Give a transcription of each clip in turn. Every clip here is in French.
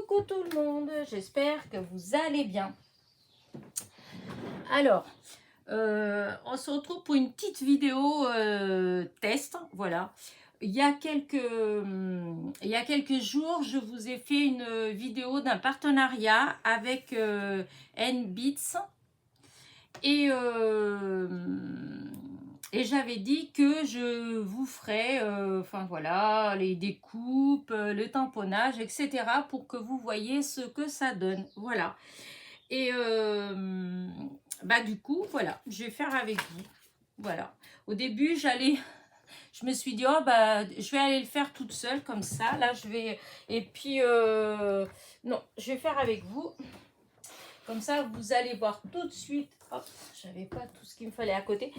Coucou tout le monde, j'espère que vous allez bien. Alors, on se retrouve pour une petite vidéo test, voilà. Il y a quelques jours, je vous ai fait une vidéo d'un partenariat avec NBeats et j'avais dit que je vous ferais, enfin voilà, les découpes, le tamponnage, etc. pour que vous voyez ce que ça donne, voilà. Et bah du coup, voilà, je vais faire avec vous, voilà. Au début, je me suis dit, oh bah, je vais aller le faire toute seule comme ça, là, je vais, et puis, non, je vais faire avec vous. Comme ça, vous allez voir tout de suite. Hop, j'avais pas tout ce qu'il me fallait à côté.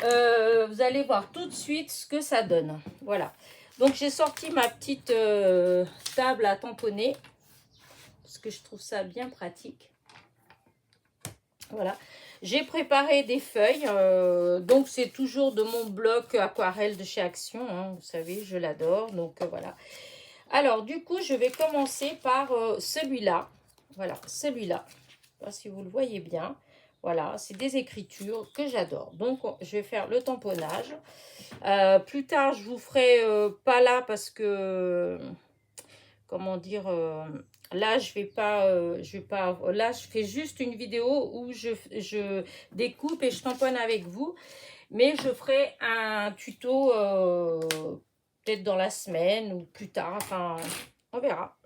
Vous allez voir tout de suite ce que ça donne. Voilà. Donc, j'ai sorti ma petite table à tamponner. Parce que je trouve ça bien pratique. Voilà. J'ai préparé des feuilles. Donc, c'est toujours de mon bloc aquarelle de chez Action. Hein, vous savez, je l'adore. Donc, voilà. Alors, du coup, je vais commencer par celui-là. Voilà, celui-là. Je ne sais pas si vous le voyez bien. Voilà, c'est des écritures que j'adore. Donc, je vais faire le tamponnage. Plus tard, je vous ferai pas là parce que, comment dire, là, je vais pas, là, je fais juste une vidéo où je découpe et je tamponne avec vous. Mais je ferai un tuto peut-être dans la semaine ou plus tard. Enfin, on verra.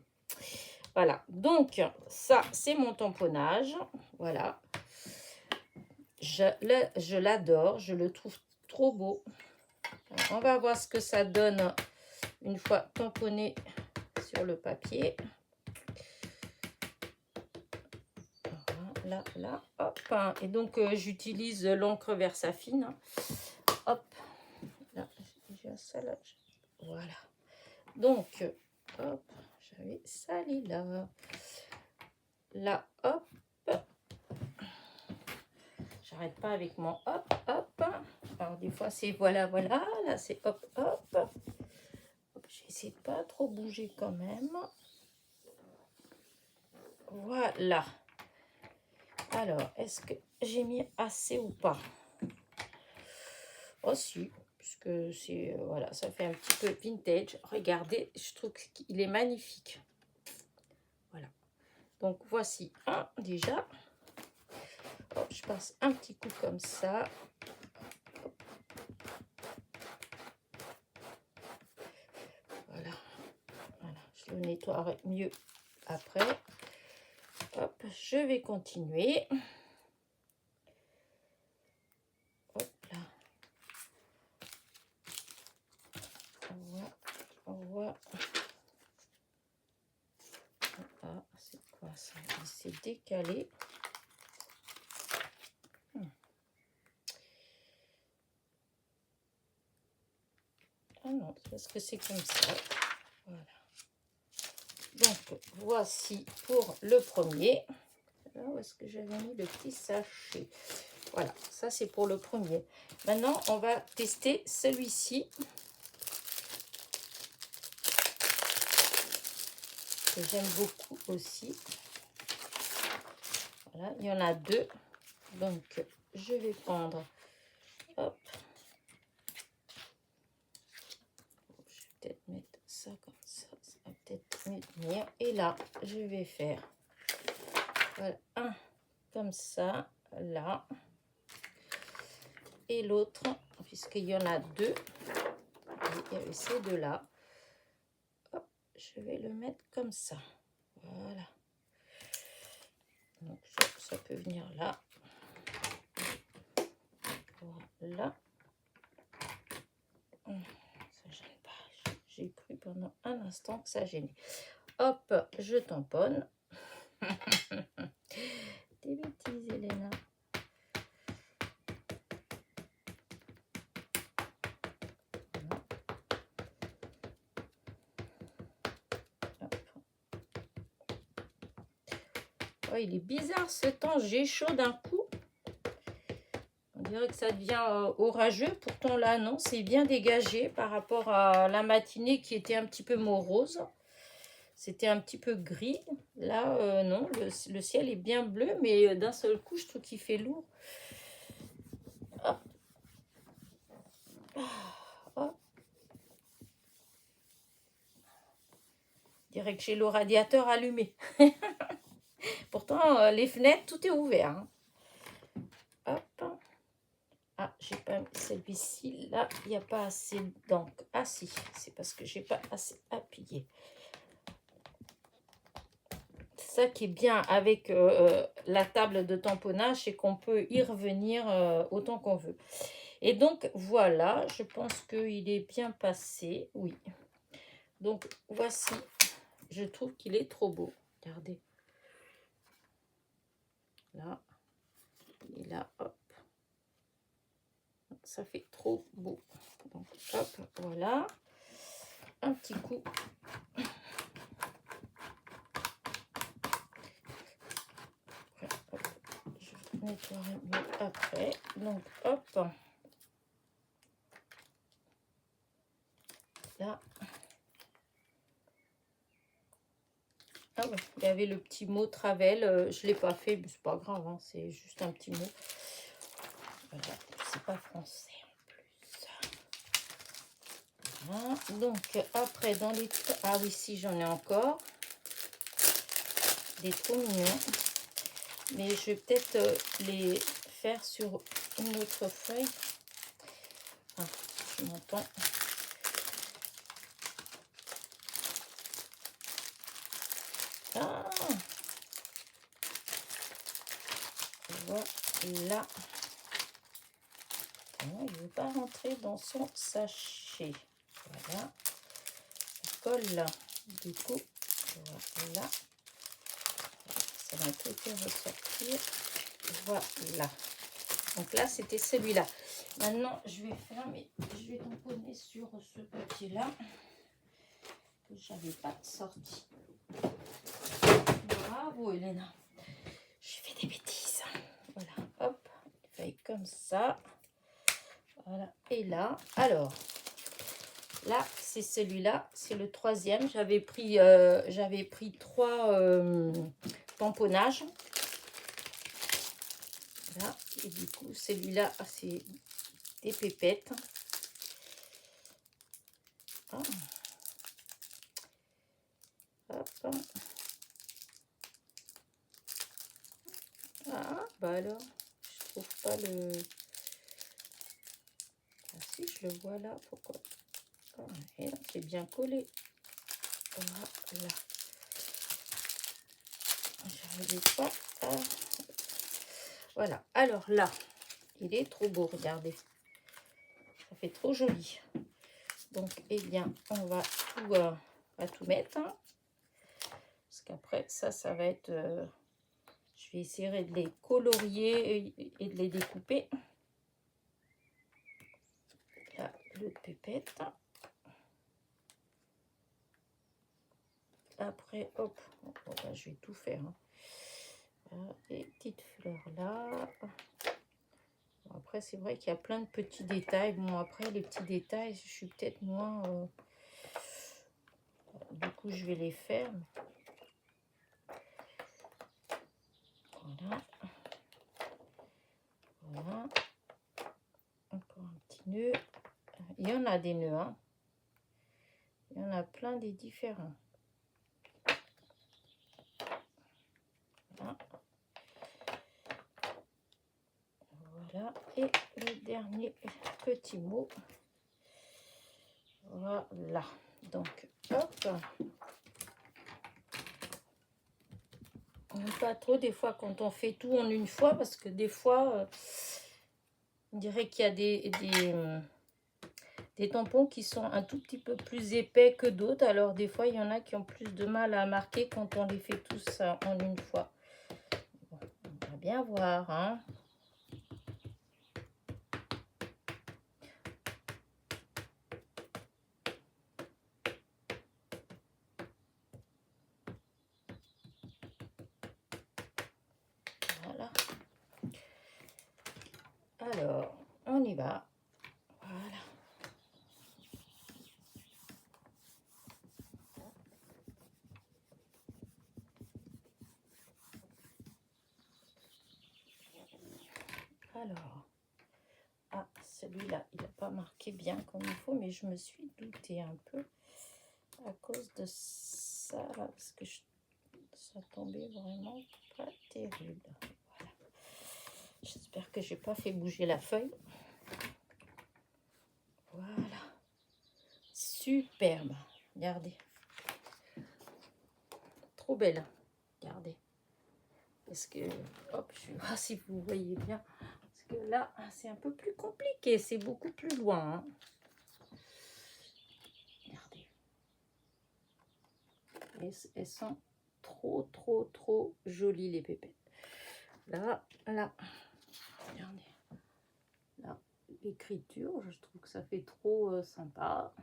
Voilà, donc ça, c'est mon tamponnage. Voilà. Je l'adore, je le trouve trop beau. Alors, on va voir ce que ça donne une fois tamponné sur le papier. Voilà, là, hop. Et donc, j'utilise l'encre Versafine. Hop. Là, j'ai déjà ça là. Voilà. Donc, hop, j'avais sali là. Là, hop. J'arrête pas avec mon hop, hop. Alors, des fois, c'est voilà, voilà. Là, c'est hop, hop. Hop. J'essaie de pas trop bouger quand même. Voilà. Alors, est-ce que j'ai mis assez ou pas? Oh, si. Puisque c'est, voilà, ça fait un petit peu vintage. Regardez, je trouve qu'il est magnifique. Voilà. Donc, voici un déjà. Hop, je passe un petit coup comme ça. Voilà. Voilà. Je le nettoierai mieux après. Hop, je vais continuer. Hop là. On voit. Ah, c'est quoi ça? Il s'est décalé. Ah non, parce que c'est comme ça. Voilà. Donc, voici pour le premier. Là, où est-ce que j'avais mis le petit sachet? Voilà, ça c'est pour le premier. Maintenant, on va tester celui-ci. Que j'aime beaucoup aussi. Voilà, il y en a deux. Donc, je vais prendre... Hop. Je vais peut-être mettre ça comme ça. Ça va peut-être mieux tenir. Et là, je vais faire... Voilà, un comme ça, là. Et l'autre, puisqu'il y en a deux. Il y avait ces deux-là. Hop, je vais le mettre comme ça. Voilà. Donc, ça peut venir là. Voilà. Ça gêne pas. J'ai cru pendant un instant que ça gênait. Hop, je tamponne. Des bêtises, Elena. Oh, il est bizarre ce temps, j'ai chaud d'un coup. On dirait que ça devient orageux. Pourtant là, non, c'est bien dégagé par rapport à la matinée qui était un petit peu morose. C'était un petit peu gris. Là, non, le ciel est bien bleu, mais d'un seul coup, je trouve qu'il fait lourd. Hop, hop. Je dirais que j'ai le radiateur allumé. Pourtant, les fenêtres, tout est ouvert. Hein. Hop. Ah, j'ai pas celui-ci. Là, il n'y a pas assez d'encre. Ah si, c'est parce que j'ai pas assez appuyé. Ça qui est bien avec la table de tamponnage, c'est qu'on peut y revenir autant qu'on veut. Et donc, voilà, je pense qu'il est bien passé. Oui. Donc, voici. Je trouve qu'il est trop beau. Regardez. Là. Et là, hop. Ça fait trop beau. Donc, hop, voilà. Un petit coup. Hop. Je nettoierai mieux après. Donc, hop. Là. Ah ouais, il y avait le petit mot Travel. Je ne l'ai pas fait, mais c'est pas grave. Hein, c'est juste un petit mot. Voilà, c'est pas français en plus. Voilà. Donc, après, dans les... Ah oui, si, j'en ai encore. Des trop mignons. Mais je vais peut-être les faire sur une autre feuille. Ah, je m'entends. Ah, voilà. Non, il ne veut pas rentrer dans son sachet. Voilà. Ça colle là. Du coup, voilà. Ça va tout ressortir. Voilà. Donc là, c'était celui-là. Maintenant, je vais faire, mais je vais tamponner sur ce papier-là que je n'avais pas sorti. Bravo, Elena. J'ai fait des bêtises. Voilà, hop, feuille comme ça. Voilà, et là, alors, là, c'est celui-là, c'est le troisième. J'avais pris 3 tamponnages. Voilà, et du coup, celui-là, c'est des pépettes. Ah. Hop. Ah, bah alors, je trouve pas le... Ah si, je le vois là, pourquoi? Ah, et c'est bien collé. Voilà. J'arrive pas à... Voilà, alors là, il est trop beau, regardez. Ça fait trop joli. Donc, eh bien, on va tout mettre. Hein, parce qu'après, ça va être... je vais essayer de les colorier et de les découper. Là, l'autre pépette. Après, hop, bon, ben, je vais tout faire. Hein. Voilà, les petites fleurs là. Bon, après, c'est vrai qu'il y a plein de petits détails. Bon, après, les petits détails, je suis peut-être moins... Du coup, je vais les faire. Voilà. Voilà. Encore un petit nœud. Il y en a des nœuds. Hein. Il y en a plein des différents. Voilà. Voilà. Et le dernier petit mot. Voilà. Donc, hop. On n'aime pas trop des fois quand on fait tout en une fois parce que des fois, on dirait qu'il y a des tampons qui sont un tout petit peu plus épais que d'autres. Alors des fois, il y en a qui ont plus de mal à marquer quand on les fait tous en une fois. Bon, on va bien voir, hein. Voilà. Alors, on y va. Voilà. Alors, ah, celui-là, il n'a pas marqué bien comme il faut, mais je me suis doutée un peu à cause de ça, là, parce que ça tombait vraiment pas terrible. Voilà. J'espère que j'ai pas fait bouger la feuille. Voilà. Superbe. Regardez. Trop belle. Regardez. Parce que, hop, je vais voir si vous voyez bien. Parce que là, c'est un peu plus compliqué. C'est beaucoup plus loin. Hein. Regardez. Et elles sont trop jolies, les pépettes. Là. Regardez. Là, l'écriture, je trouve que ça fait trop sympa.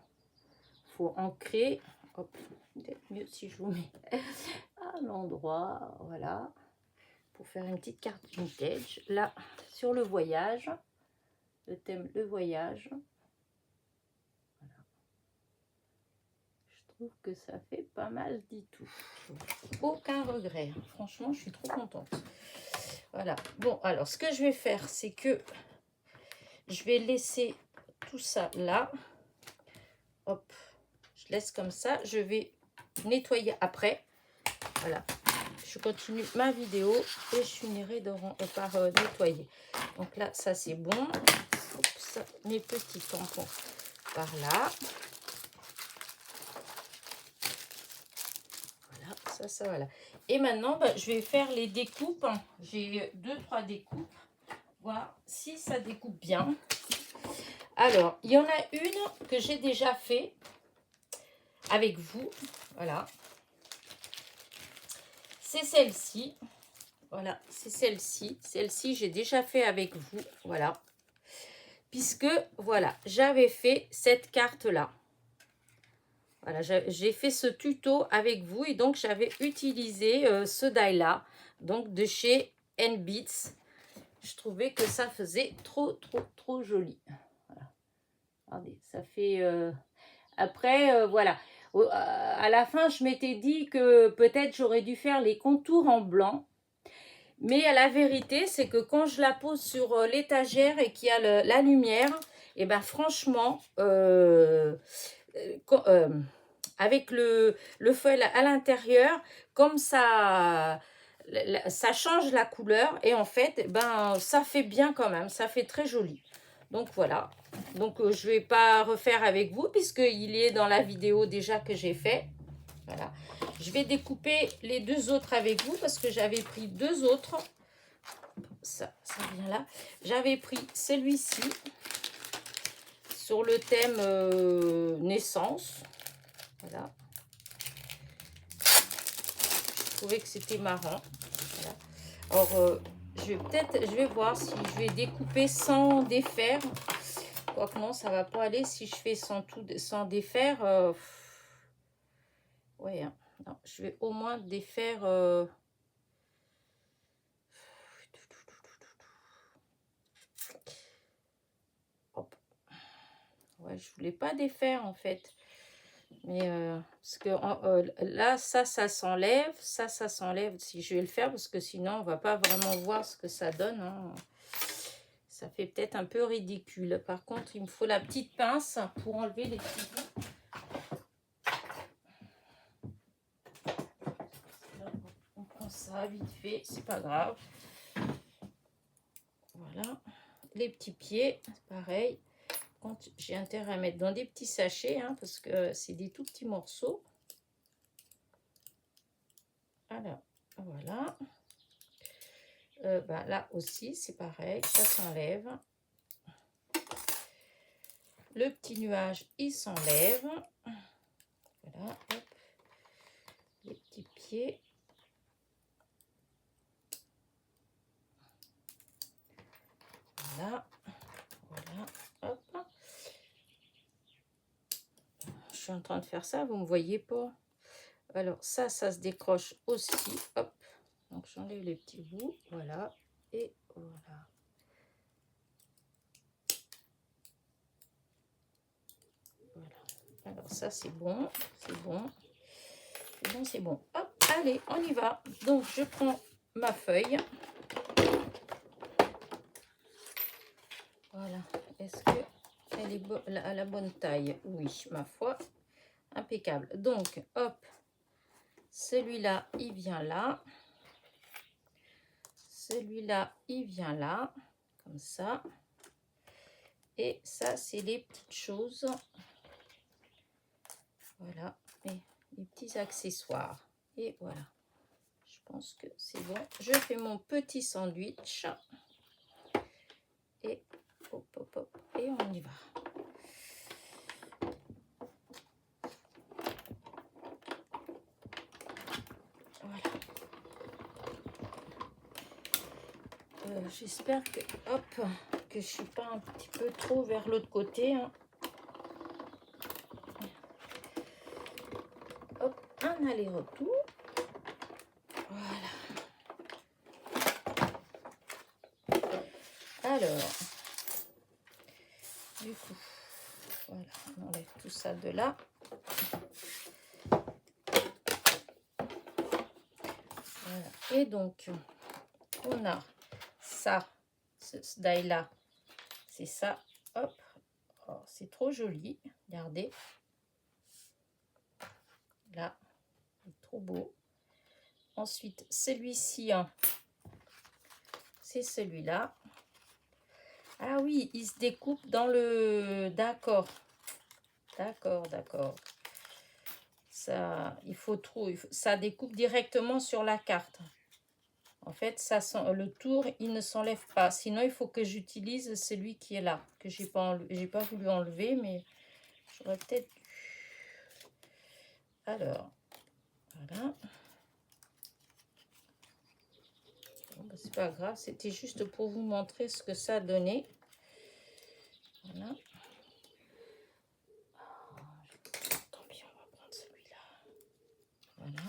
Faut ancrer. Hop, peut-être mieux si je vous mets à l'endroit. Voilà. Pour faire une petite carte vintage. Là, sur le voyage. Le thème, le voyage. Voilà. Je trouve que ça fait pas mal du tout. Aucun regret. Franchement, je suis trop contente. Voilà. Bon, alors, ce que je vais faire, c'est que je vais laisser tout ça là. Hop. Je laisse comme ça. Je vais nettoyer après. Voilà. Je continue ma vidéo et je finirai par nettoyer. Donc là, ça c'est bon. Oups, mes petits tampons par là. Voilà, ça, voilà. Et maintenant, bah, je vais faire les découpes. J'ai 2-3 découpes. Voir si ça découpe bien. Alors, il y en a une que j'ai déjà fait avec vous. Voilà. C'est celle-ci. Voilà, c'est celle-ci. Celle-ci, j'ai déjà fait avec vous. Voilà. Puisque, voilà, j'avais fait cette carte-là. Voilà, j'ai fait ce tuto avec vous. Et donc, j'avais utilisé ce die-là. Donc, de chez NBits. Je trouvais que ça faisait trop joli. Voilà. Regardez, ça fait... Après, voilà. À la fin, je m'étais dit que peut-être j'aurais dû faire les contours en blanc. Mais la vérité, c'est que quand je la pose sur l'étagère et qu'il y a la lumière, et ben franchement, avec le feuille à l'intérieur, comme ça change la couleur. Et en fait, ben ça fait bien quand même, ça fait très joli. Donc voilà. Donc je ne vais pas refaire avec vous puisqu'il est dans la vidéo déjà que j'ai fait. Voilà. Je vais découper les 2 autres avec vous parce que j'avais pris 2 autres. Ça vient là. J'avais pris celui-ci sur le thème naissance. Voilà. Je trouvais que c'était marrant. Voilà. Alors, je vais voir si je vais découper sans défaire. Quoique non, ça va pas aller si je fais sans défaire. Ouais, hein. Non, je vais au moins défaire. Hop. Ouais, je voulais pas défaire en fait. Mais parce que là, ça s'enlève. Ça s'enlève si je vais le faire. Parce que sinon, on va pas vraiment voir ce que ça donne. Hein. Ça fait peut-être un peu ridicule. Par contre, il me faut la petite pince pour enlever les petits bouts. On prend ça vite fait, c'est pas grave. Voilà. Les petits pieds, c'est pareil. J'ai intérêt à mettre dans des petits sachets, hein, parce que c'est des tout petits morceaux. Alors, voilà. Ben, là aussi, c'est pareil, ça s'enlève. Le petit nuage, il s'enlève. Voilà, hop. Les petits pieds. Voilà, hop. Je suis en train de faire ça, vous ne me voyez pas. Alors, ça se décroche aussi, hop. Donc, j'enlève les petits bouts, voilà. Et voilà. Voilà. Alors, ça, c'est bon, c'est bon. C'est bon. Hop, allez, on y va. Donc, je prends ma feuille. elle est à la bonne taille. Oui, ma foi, impeccable. Donc, hop, celui-là, il vient là. Celui-là, il vient là, comme ça. Et ça, c'est les petites choses. Voilà, et les petits accessoires. Et voilà, je pense que c'est bon. Je fais mon petit sandwich. Et hop, hop, hop, et on y va. Voilà. J'espère que, hop, que je suis pas un petit peu trop vers l'autre côté. Hein. Hop, un aller-retour. Voilà. Alors, du coup, voilà, on enlève tout ça de là. Voilà. Et donc, on a ça, ce die-là, c'est ça, hop, oh, c'est trop joli, regardez, là, c'est trop beau. Ensuite, celui-ci, hein, c'est celui-là. Ah oui, il se découpe dans le... D'accord, d'accord. Ça, il faut trop... Ça découpe directement sur la carte. En fait, ça, le tour, il ne s'enlève pas. Sinon, il faut que j'utilise celui qui est là, que j'ai pas voulu enlever, mais j'aurais peut-être dû. Alors, voilà. Bon, bah, c'est pas grave, c'était juste pour vous montrer ce que ça donnait. Voilà. Tant pis, on va prendre celui-là. Voilà.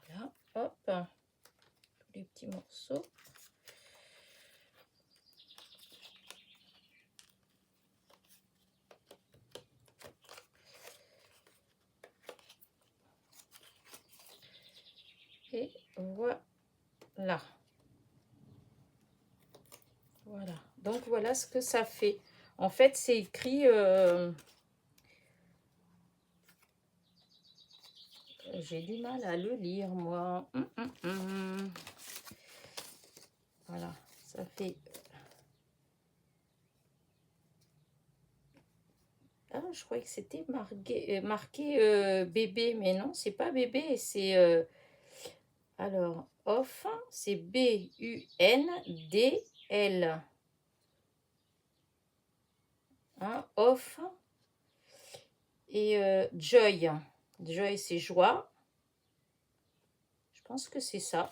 Voilà, hop. Tous les petits morceaux. Et voilà. Voilà. Donc, voilà ce que ça fait. En fait, c'est écrit... J'ai du mal à le lire, moi. Voilà, ça fait... Ah, je croyais que c'était marqué bébé, mais non, c'est pas bébé, c'est... alors, off, c'est B-U-N-D-L. Hein, off. Et joy. Joy, c'est joie. Je pense que c'est ça.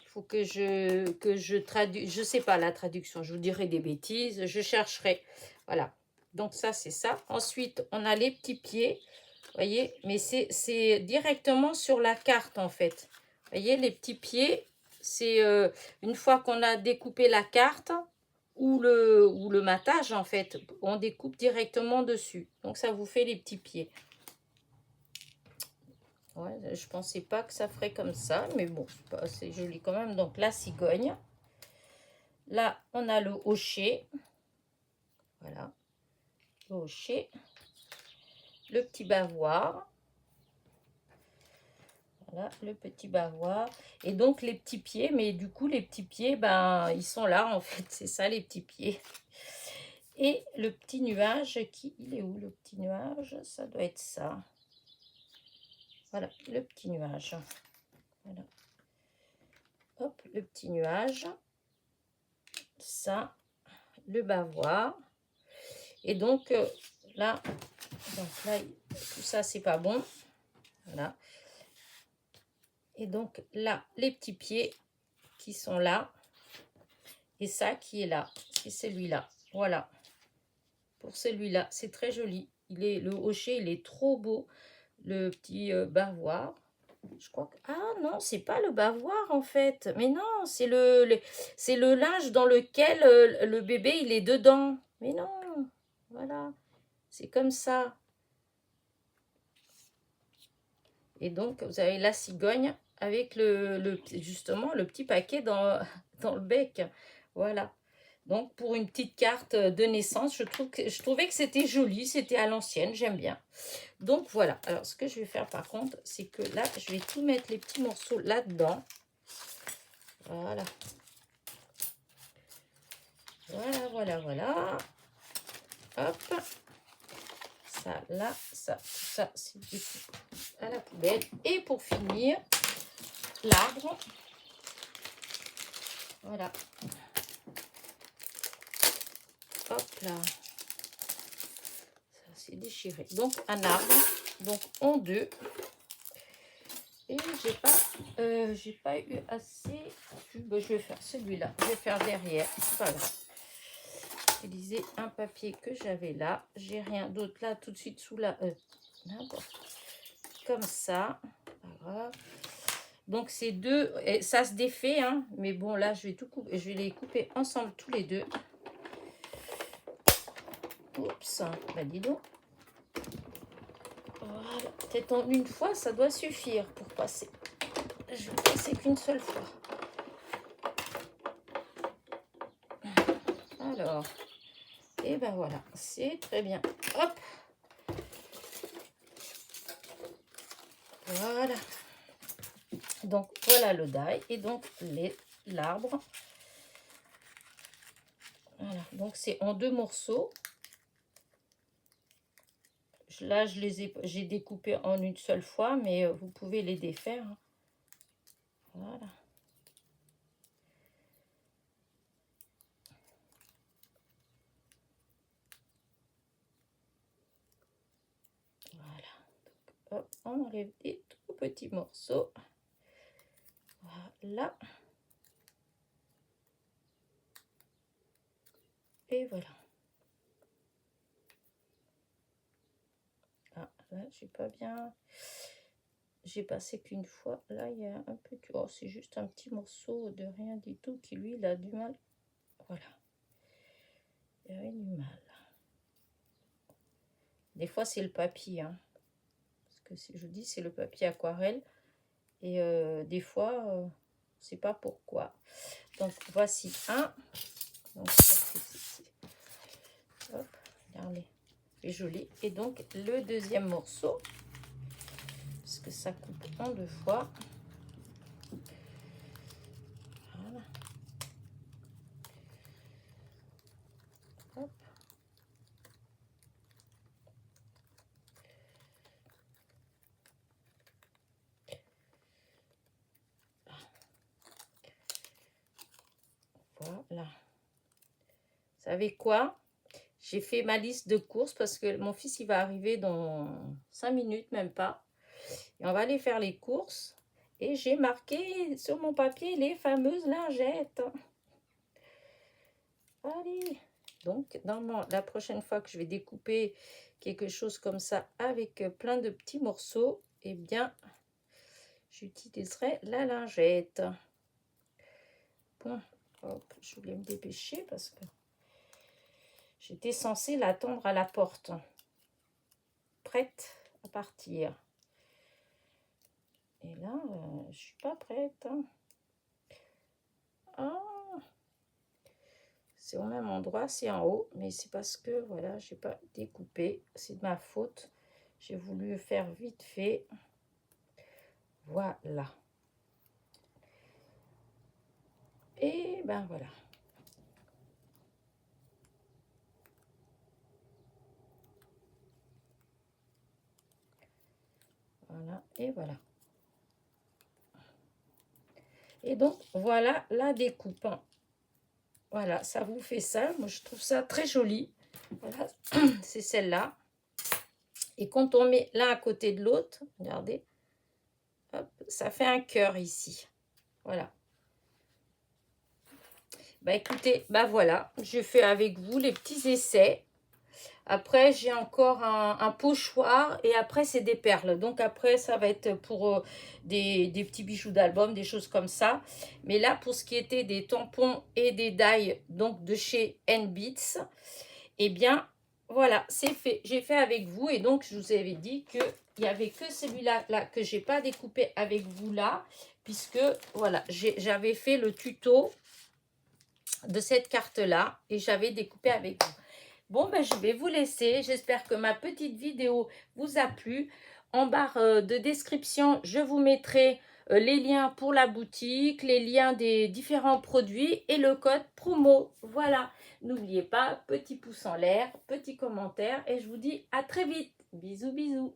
Il faut que je traduise. Je sais pas la traduction. Je vous dirai des bêtises. Je chercherai. Voilà. Donc ça, c'est ça. Ensuite, on a les petits pieds. Vous voyez, mais c'est directement sur la carte, en fait. Vous voyez, les petits pieds, c'est une fois qu'on a découpé la carte ou le matage, en fait, on découpe directement dessus. Donc, ça vous fait les petits pieds. Ouais, je pensais pas que ça ferait comme ça, mais bon, c'est joli quand même. Donc, la cigogne. Là, on a le hochet. Voilà, le hochet. Le petit bavoir. Voilà, le petit bavoir. Et donc, les petits pieds. Mais du coup, les petits pieds, ben, ils sont là, en fait. C'est ça, les petits pieds. Et le petit nuage, il est où, le petit nuage? Ça doit être ça. Voilà, le petit nuage. Voilà. Hop, le petit nuage. Ça, le bavoir. Et donc, là, tout ça, c'est pas bon. Voilà. Et donc, là, les petits pieds qui sont là. Et ça qui est là. C'est celui-là. Voilà. Pour celui-là, c'est très joli. Le hochet, il est trop beau. Le petit bavoir. Je crois que... Ah non, c'est pas le bavoir en fait. Mais non, c'est c'est le linge dans lequel le bébé, il est dedans. Mais non, voilà. C'est comme ça. Et donc, vous avez la cigogne avec justement le petit paquet dans, dans le bec. Voilà. Donc, pour une petite carte de naissance, je trouvais que c'était joli, c'était à l'ancienne, j'aime bien. Donc, voilà. Alors, ce que je vais faire, par contre, c'est que là, je vais tout mettre les petits morceaux là-dedans. Voilà. Voilà, voilà, voilà. Hop. Ça, là, ça, tout ça, c'est du coup à la poubelle. Et pour finir, l'arbre. Voilà. Hop là. Ça, c'est déchiré. Donc, un arbre. Donc, en deux. Et j'ai pas eu assez. Ben, je vais faire celui-là. Je vais faire derrière. C'est pas grave. Utiliser un papier que j'avais là. J'ai rien d'autre là tout de suite sous la. Comme ça. Pas grave. Donc ces deux, et ça se défait, hein, mais bon là je vais tout couper, je vais les couper ensemble tous les deux. Oups, bah dis donc. Voilà, peut-être en une fois ça doit suffire pour passer. Je vais passer qu'une seule fois. Alors, et ben voilà, c'est très bien. Hop. Voilà. Donc voilà le die et donc l'arbre. Voilà, donc c'est en deux morceaux. Là, j'ai découpé en une seule fois, mais vous pouvez les défaire. Voilà. Voilà. Donc, hop, on enlève des tout petits morceaux. Voilà. Et voilà. Ah, là, j'ai pas bien... J'ai passé qu'une fois. Là, il y a un petit... Oh, c'est juste un petit morceau de rien du tout qui, lui, il a du mal. Voilà. Il avait du mal. Des fois, c'est le papier. Hein. Parce que si je dis, c'est le papier aquarelle. Et des fois, c'est pas pourquoi. Donc, voici un. Donc, hop, regardez. C'est joli. Et donc, le deuxième morceau. Parce que ça coupe en deux fois. Voilà. Hop. Voilà. Vous savez quoi? J'ai fait ma liste de courses parce que mon fils, il va arriver dans 5 minutes, même pas. Et on va aller faire les courses. Et j'ai marqué sur mon papier les fameuses lingettes. Allez. Donc, normalement, la prochaine fois que je vais découper quelque chose comme ça avec plein de petits morceaux, eh bien, j'utiliserai la lingette. Bon, hop, je voulais me dépêcher parce que j'étais censée l'attendre à la porte. Prête à partir. Et là, je suis pas prête. Hein. Ah, c'est au même endroit, c'est en haut, mais c'est parce que, voilà, j'ai pas découpé. C'est de ma faute. J'ai voulu faire vite fait. Voilà. Et ben voilà. Voilà, et voilà. Et donc, voilà la découpe. Voilà, ça vous fait ça. Moi, je trouve ça très joli. Voilà, c'est celle-là. Et quand on met l'un à côté de l'autre, regardez, hop, ça fait un cœur ici. Voilà. Bah écoutez, bah voilà, je fais avec vous les petits essais. Après, j'ai encore un pochoir et après, c'est des perles. Donc après, ça va être pour des petits bijoux d'album, des choses comme ça. Mais là, pour ce qui était des tampons et des die, donc de chez N-Beats, eh bien, voilà, c'est fait. J'ai fait avec vous et donc, je vous avais dit qu'il n'y avait que celui-là là, que je n'ai pas découpé avec vous là, puisque, voilà, j'avais fait le tuto de cette carte-là et j'avais découpé avec vous. Bon, ben, je vais vous laisser. J'espère que ma petite vidéo vous a plu. En barre de description, je vous mettrai les liens pour la boutique, les liens des différents produits et le code promo. Voilà. N'oubliez pas, petit pouce en l'air, petit commentaire et je vous dis à très vite. Bisous, bisous.